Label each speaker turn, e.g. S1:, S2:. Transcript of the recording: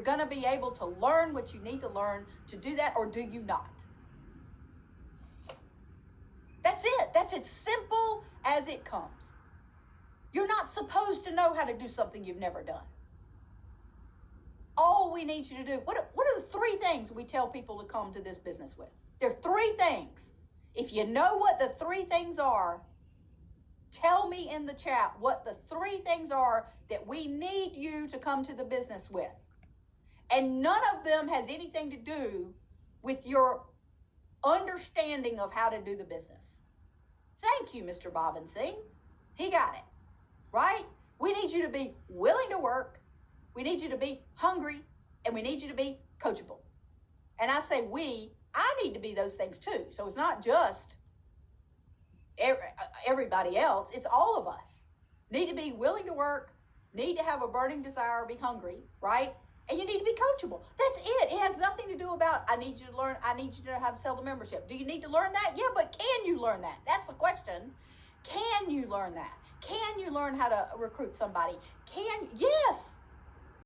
S1: going to be able to learn what you need to learn to do that, or do you not? That's it. That's as simple as it comes. You're not supposed to know how to do something you've never done. All we need you to do, what are the 3 things we tell people to come to this business with? There are 3 things. If you know what the 3 things are, tell me in the chat what the 3 things are that we need you to come to the business with. And none of them has anything to do with your understanding of how to do the business. Thank you, Mr. Bhavin Singh. He got it, right? We need you to be willing to work. We need you to be hungry, and we need you to be coachable. And I say I need to be those things too. So it's not just everybody else. It's all of us. Need to be willing to work, need to have a burning desire, be hungry, right? And you need to be coachable. That's it. It has nothing to do about, I need you to learn, I need you to know how to sell the membership. Do you need to learn that? Yeah, but can you learn that? That's the question. Can you learn that? Can you learn how to recruit somebody? Yes.